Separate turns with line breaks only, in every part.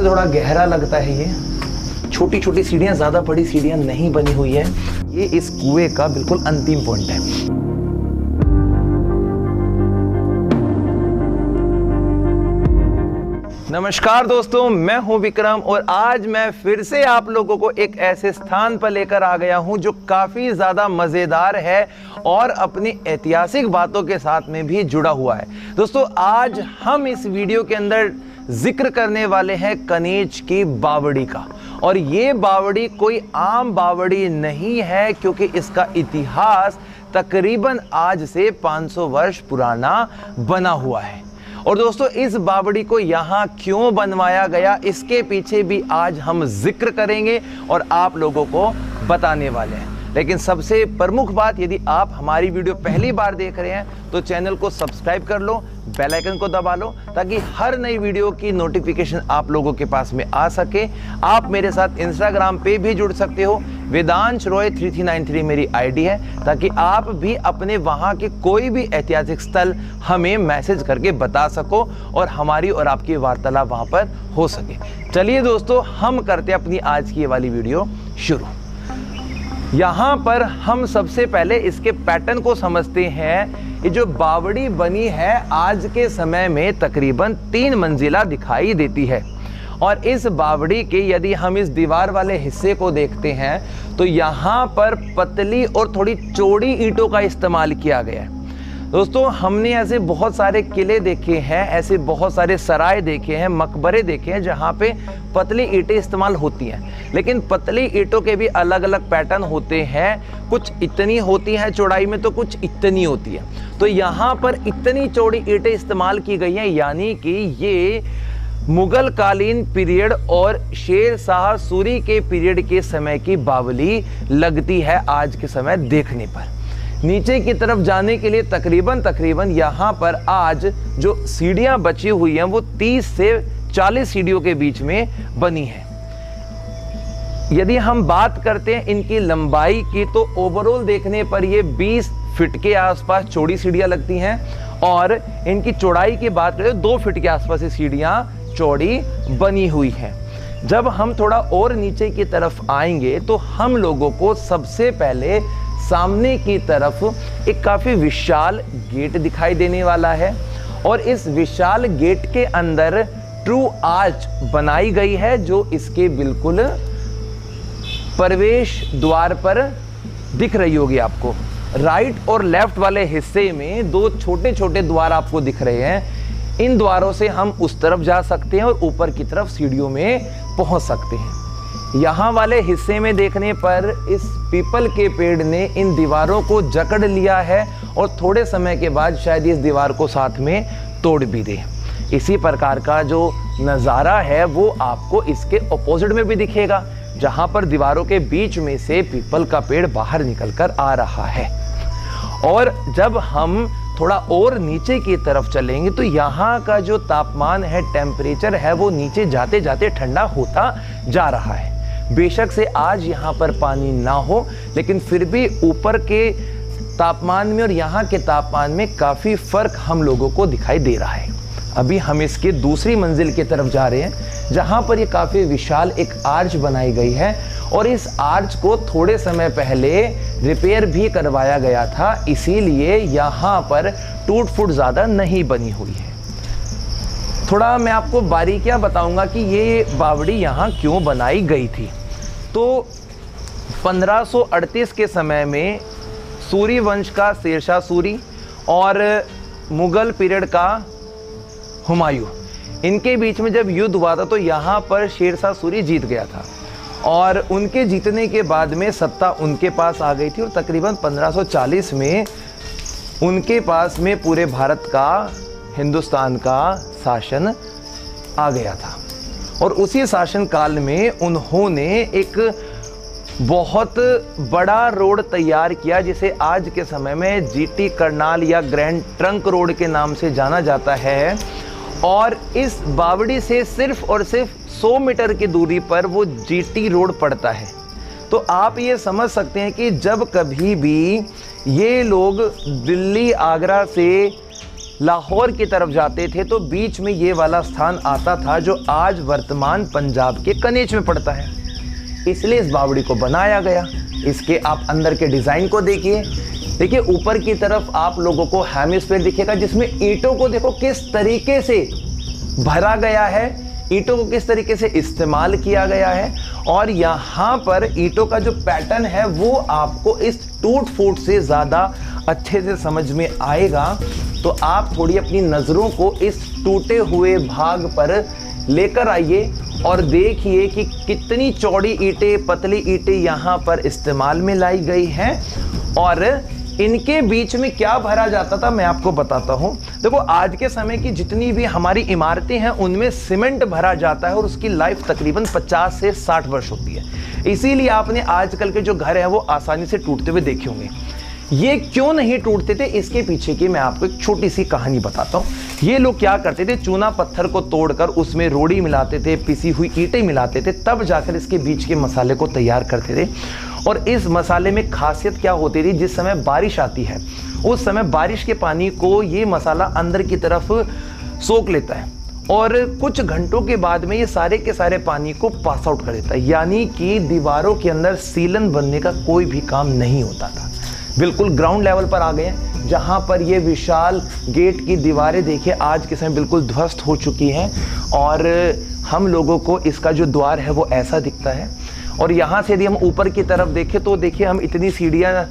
से थोड़ा गहरा लगता है। ये छोटी छोटी सीढ़ियाँ, ज़्यादा बड़ी सीढ़ियाँ नहीं बनी हुई है। ये इस कुएं का बिल्कुल अंतिम पॉइंट है। नमस्कार दोस्तों, मैं हूं विक्रम और आज मैं फिर से आप लोगों को एक ऐसे स्थान पर लेकर आ गया हूं जो काफ़ी ज़्यादा मज़ेदार है और अपनी ऐतिहासिक बातों के साथ में भी जुड़ा हुआ है। दोस्तों, आज हम इस वीडियो के अंदर जिक्र करने वाले हैं कनेज की बावड़ी का। और ये बावड़ी कोई आम बावड़ी नहीं है, क्योंकि इसका इतिहास तकरीबन आज से 500 वर्ष पुराना बना हुआ है। और दोस्तों, इस बावड़ी को यहाँ क्यों बनवाया गया, इसके पीछे भी आज हम जिक्र करेंगे और आप लोगों को बताने वाले हैं। लेकिन सबसे प्रमुख बात, यदि आप हमारी वीडियो पहली बार देख रहे हैं तो चैनल को सब्सक्राइब कर लो, बेल आइकन को दबा लो, ताकि हर नई वीडियो की नोटिफिकेशन आप लोगों के पास में आ सके। आप मेरे साथ इंस्टाग्राम पे भी जुड़ सकते हो, वेदांश रॉय 3393 मेरी आईडी है, ताकि आप भी अपने वहाँ के कोई भी ऐतिहासिक स्थल हमें मैसेज करके बता सको और हमारी और आपकी वार्तालाप वहाँ पर हो सके। चलिए दोस्तों, हम करते हैं अपनी आज की ये वाली वीडियो शुरू। यहाँ पर हम सबसे पहले इसके पैटर्न को समझते हैं। ये जो बावड़ी बनी है आज के समय में तकरीबन 3 मंजिला दिखाई देती है। और इस बावड़ी के यदि हम इस दीवार वाले हिस्से को देखते हैं तो यहाँ पर पतली और थोड़ी चौड़ी ईंटों का इस्तेमाल किया गया है। दोस्तों, हमने ऐसे बहुत सारे किले देखे हैं, ऐसे बहुत सारे सराय देखे हैं, मकबरे देखे हैं जहाँ पे पतली ईंटें इस्तेमाल होती हैं। लेकिन पतली ईंटों के भी अलग अलग पैटर्न होते हैं। कुछ इतनी होती हैं चौड़ाई में तो कुछ इतनी होती है। तो यहाँ पर इतनी चौड़ी ईंटें इस्तेमाल की गई हैं, यानी कि ये मुगल कालीन पीरियड और शेर शाह सूरी के पीरियड के समय की बावली लगती है आज के समय देखने पर। नीचे की तरफ जाने के लिए तकरीबन यहाँ पर आज जो सीढ़ियाँ बची हुई हैं वो 30 से 40 सीढ़ियों के बीच में बनी है। यदि हम बात करते हैं इनकी लंबाई की तो ओवरऑल देखने पर ये 20 फीट के आसपास चौड़ी सीढ़ियाँ लगती हैं। और इनकी चौड़ाई की बात करें तो 2 फीट के आसपास ये सीढ़ियाँ चौड़ी बनी हुई हैं। जब हम थोड़ा और नीचे की तरफ आएंगे तो हम लोगों को सबसे पहले सामने की तरफ एक काफ़ी विशाल गेट दिखाई देने वाला है। और इस विशाल गेट के अंदर ट्रू आर्च बनाई गई है, जो इसके बिल्कुल प्रवेश द्वार पर दिख रही होगी आपको। राइट और लेफ्ट वाले हिस्से में 2 छोटे छोटे द्वार आपको दिख रहे हैं। इन द्वारों से हम उस तरफ जा सकते हैं और ऊपर की तरफ सीढ़ियों में पहुंच सकते हैं। यहाँ वाले हिस्से में देखने पर इस पीपल के पेड़ ने इन दीवारों को जकड़ लिया है और थोड़े समय के बाद शायद इस दीवार को साथ में तोड़ भी दे। इसी प्रकार का जो नज़ारा है वो आपको इसके ऑपोजिट में भी दिखेगा, जहाँ पर दीवारों के बीच में से पीपल का पेड़ बाहर निकल कर आ रहा है। और जब हम थोड़ा और नीचे की तरफ चलेंगे तो यहाँ का जो तापमान है, टेम्परेचर है, वो नीचे जाते जाते ठंडा होता जा रहा है। बेशक से आज यहाँ पर पानी ना हो, लेकिन फिर भी ऊपर के तापमान में और यहाँ के तापमान में काफ़ी फर्क हम लोगों को दिखाई दे रहा है। अभी हम इसके दूसरी मंजिल की तरफ जा रहे हैं, जहाँ पर ये काफ़ी विशाल एक आर्च बनाई गई है। और इस आर्च को थोड़े समय पहले रिपेयर भी करवाया गया था, इसीलिए यहाँ पर टूट फूट ज़्यादा नहीं बनी हुई है। थोड़ा मैं आपको बारीकियाँ बताऊंगा कि ये बावड़ी यहाँ क्यों बनाई गई थी। तो 1538 के समय में सूरी वंश का शेरशाह सूरी और मुगल पीरियड का हुमायूं, इनके बीच में जब युद्ध हुआ था तो यहाँ पर शेरशाह सूरी जीत गया था। और उनके जीतने के बाद में सत्ता उनके पास आ गई थी और तकरीबन 1540 में उनके पास में पूरे भारत का, हिंदुस्तान का शासन आ गया था। और उसी शासन काल में उन्होंने एक बहुत बड़ा रोड तैयार किया, जिसे आज के समय में जीटी करनाल या ग्रैंड ट्रंक रोड के नाम से जाना जाता है। और इस बावड़ी से सिर्फ और सिर्फ 100 मीटर की दूरी पर वो जीटी रोड पड़ता है। तो आप ये समझ सकते हैं कि जब कभी भी ये लोग दिल्ली, आगरा से लाहौर की तरफ जाते थे तो बीच में ये वाला स्थान आता था जो आज वर्तमान पंजाब के कनेच में पड़ता है, इसलिए इस बावड़ी को बनाया गया। इसके आप अंदर के डिज़ाइन को देखिए, देखिए ऊपर की तरफ आप लोगों को हेमिस्फीयर दिखेगा जिसमें ईंटों को देखो किस तरीके से भरा गया है, ईंटों को किस तरीके से इस्तेमाल किया गया है। और यहाँ पर ईंटों का जो पैटर्न है वो आपको इस टूट फूट से ज़्यादा अच्छे से समझ में आएगा। तो आप थोड़ी अपनी नज़रों को इस टूटे हुए भाग पर लेकर आइए और देखिए कि कितनी चौड़ी ईंटें, पतली ईंटें यहाँ पर इस्तेमाल में लाई गई हैं और इनके बीच में क्या भरा जाता था मैं आपको बताता हूँ। देखो आज के समय की जितनी भी हमारी इमारतें हैं उनमें सीमेंट भरा जाता है और उसकी लाइफ तकरीबन 50 से 60 वर्ष होती है, इसीलिए आपने आजकल के जो घर हैं वो आसानी से टूटते हुए देखे होंगे। ये क्यों नहीं टूटते थे, इसके पीछे की मैं आपको एक छोटी सी कहानी बताता हूँ। ये लोग क्या करते थे, चूना पत्थर को तोड़कर उसमें रोड़ी मिलाते थे, पिसी हुई ईंटें मिलाते थे, तब जाकर इसके बीच के मसाले को तैयार करते थे। और इस मसाले में खासियत क्या होती थी, जिस समय बारिश आती है उस समय बारिश के पानी को ये मसाला अंदर की तरफ सोख लेता है और कुछ घंटों के बाद में ये सारे के सारे पानी को पास आउट कर देता है, यानी कि दीवारों के अंदर सीलन बनने का कोई भी काम नहीं होता था। बिल्कुल ग्राउंड लेवल पर आ गए हैं, जहाँ पर ये विशाल गेट की दीवारें देखिए आज के समय बिल्कुल ध्वस्त हो चुकी हैं और हम लोगों को इसका जो द्वार है वो ऐसा दिखता है। और यहाँ से यदि हम ऊपर की तरफ देखें तो देखिए हम इतनी सीढ़ियाँ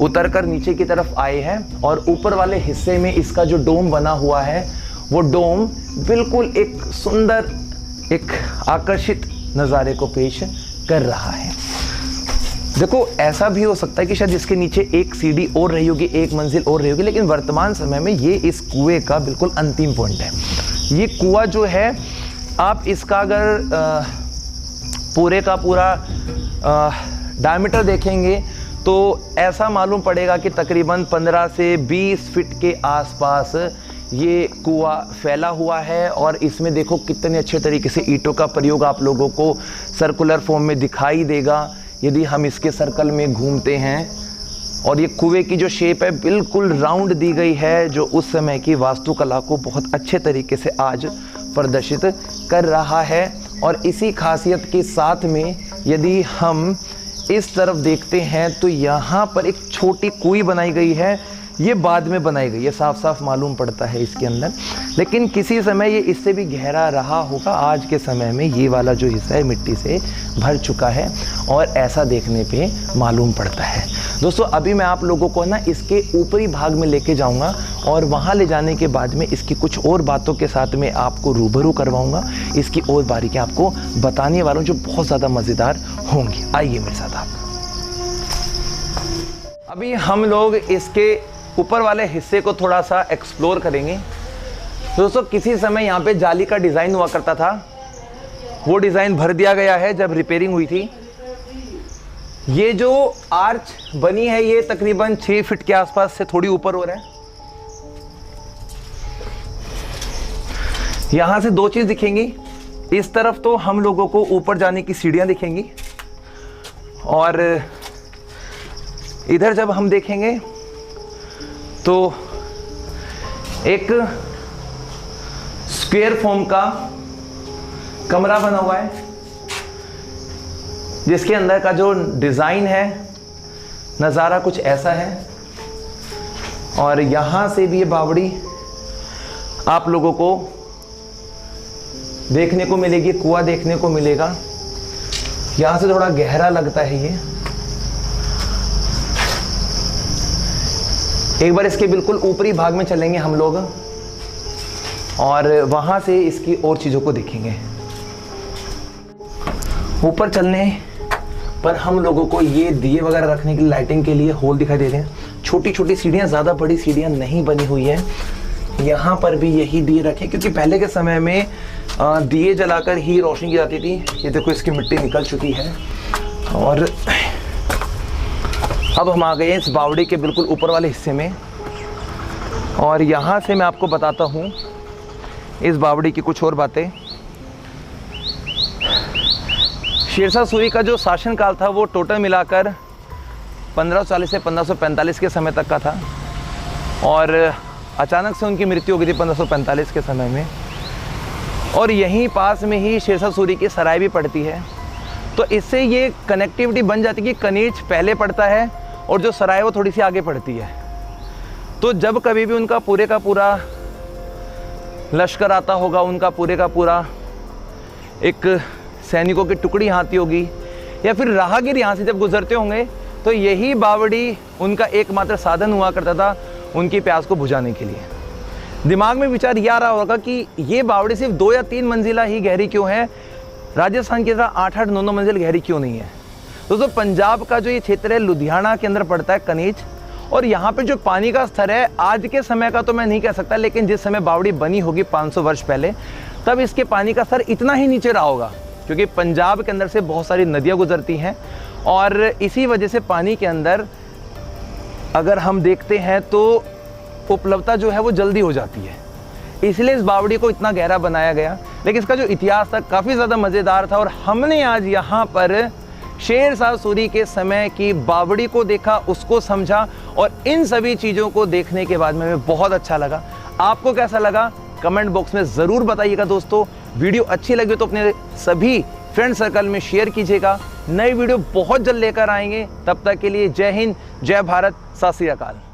उतर कर नीचे की तरफ आए हैं और ऊपर वाले हिस्से में इसका जो डोम बना हुआ है वो डोम बिल्कुल एक सुंदर, एक आकर्षित नज़ारे को पेश कर रहा है। देखो ऐसा भी हो सकता है कि शायद इसके नीचे एक सीढ़ी और रही होगी, एक मंजिल और रही होगी, लेकिन वर्तमान समय में ये इस कुएं का बिल्कुल अंतिम पॉइंट है। ये कुआं जो है आप इसका अगर पूरे का पूरा डायमीटर देखेंगे तो ऐसा मालूम पड़ेगा कि तकरीबन 15 से 20 फीट के आसपास ये कुआं फैला हुआ है। और इसमें देखो कितने अच्छे तरीके से ईंटों का प्रयोग आप लोगों को सर्कुलर फॉर्म में दिखाई देगा यदि हम इसके सर्कल में घूमते हैं। और ये कुएं की जो शेप है बिल्कुल राउंड दी गई है, जो उस समय की वास्तुकला को बहुत अच्छे तरीके से आज प्रदर्शित कर रहा है। और इसी खासियत के साथ में यदि हम इस तरफ देखते हैं तो यहाँ पर एक छोटी कुई बनाई गई है, ये बाद में बनाई गई है, साफ साफ मालूम पड़ता है इसके अंदर, लेकिन किसी समय ये इससे भी गहरा रहा होगा। आज के समय में ये वाला जो हिस्सा है मिट्टी से भर चुका है और ऐसा देखने पे मालूम पड़ता है। दोस्तों अभी मैं आप लोगों को ना इसके ऊपरी भाग में लेके जाऊंगा और वहाँ ले जाने के बाद में इसकी कुछ और बातों के साथ में आपको रूबरू करवाऊंगा, इसकी और बारीकियाँ आपको बताने वाला हूँ जो बहुत ज़्यादा मज़ेदार होंगी। आइए मेरे साथ आप। अभी हम लोग इसके ऊपर वाले हिस्से को थोड़ा सा एक्सप्लोर करेंगे। दोस्तों किसी समय यहाँ पे जाली का डिज़ाइन हुआ करता था, वो डिज़ाइन भर दिया गया है जब रिपेयरिंग हुई थी। ये जो आर्च बनी है ये तकरीबन 6 फीट के आसपास से थोड़ी ऊपर हो रहा है। यहाँ से दो चीज़ दिखेंगी, इस तरफ तो हम लोगों को ऊपर जाने की सीढ़ियाँ दिखेंगी और इधर जब हम देखेंगे तो एक स्क्वायर फॉर्म का कमरा बना हुआ है जिसके अंदर का जो डिज़ाइन है नज़ारा कुछ ऐसा है। और यहाँ से भी ये बावड़ी आप लोगों को देखने को मिलेगी, कुआं देखने को मिलेगा। यहाँ से थोड़ा गहरा लगता है ये। एक बार इसके बिल्कुल ऊपरी भाग में चलेंगे हम लोग और वहाँ से इसकी और चीज़ों को देखेंगे। ऊपर चलने पर हम लोगों को ये दिए वगैरह रखने की लाइटिंग के लिए होल दिखाई दे रहे हैं। छोटी छोटी सीढ़ियाँ, ज़्यादा बड़ी सीढ़ियाँ नहीं बनी हुई हैं। यहाँ पर भी यही दिए रखे क्योंकि पहले के समय में दिए जलाकर ही रोशनी की जाती थी। ये देखो इसकी मिट्टी निकल चुकी है। और अब हम आ गए हैं इस बावड़ी के बिल्कुल ऊपर वाले हिस्से में और यहाँ से मैं आपको बताता हूँ इस बावड़ी की कुछ और बातें। शेरशाह सूरी का जो शासनकाल था वो टोटल मिलाकर 1540 से 1545 के समय तक का था और अचानक से उनकी मृत्यु हो गई थी 1545 के समय में। और यहीं पास में ही शेरशाह सूरी की सराय भी पड़ती है, तो इससे ये कनेक्टिविटी बन जाती है कि कनीज पहले पड़ता है और जो सराय वो थोड़ी सी आगे पड़ती है। तो जब कभी भी उनका पूरे का पूरा लश्कर आता होगा, उनका पूरे का पूरा एक सैनिकों की टुकड़ी आती होगी, या फिर राहगीर यहाँ से जब गुजरते होंगे, तो यही बावड़ी उनका एकमात्र साधन हुआ करता था उनकी प्यास को बुझाने के लिए। दिमाग में विचार ये आ रहा होगा कि ये बावड़ी सिर्फ 2 या 3 मंजिला ही गहरी क्यों है, राजस्थान की तरह 8-8, 9-9 मंजिल गहरी क्यों नहीं है। दोस्तों, पंजाब का जो ये क्षेत्र है लुधियाना के अंदर पड़ता है कनीज, और यहाँ पे जो पानी का स्तर है आज के समय का तो मैं नहीं कह सकता, लेकिन जिस समय बावड़ी बनी होगी 500 वर्ष पहले, तब इसके पानी का स्तर इतना ही नीचे रहा होगा, क्योंकि पंजाब के अंदर से बहुत सारी नदियाँ गुजरती हैं और इसी वजह से पानी के अंदर अगर हम देखते हैं तो उपलब्धता जो है वो जल्दी हो जाती है, इसलिए इस बावड़ी को इतना गहरा बनाया गया। लेकिन इसका जो इतिहास था काफ़ी ज़्यादा मज़ेदार था, और हमने आज यहाँ पर शेरशाह सूरी के समय की बावड़ी को देखा, उसको समझा, और इन सभी चीज़ों को देखने के बाद में हमें बहुत अच्छा लगा। आपको कैसा लगा कमेंट बॉक्स में ज़रूर बताइएगा। दोस्तों, वीडियो अच्छी लगी तो अपने सभी फ्रेंड सर्कल में शेयर कीजिएगा। नई वीडियो बहुत जल्द लेकर आएंगे, तब तक के लिए जय हिंद, जय भारत, सत श्री अकाल।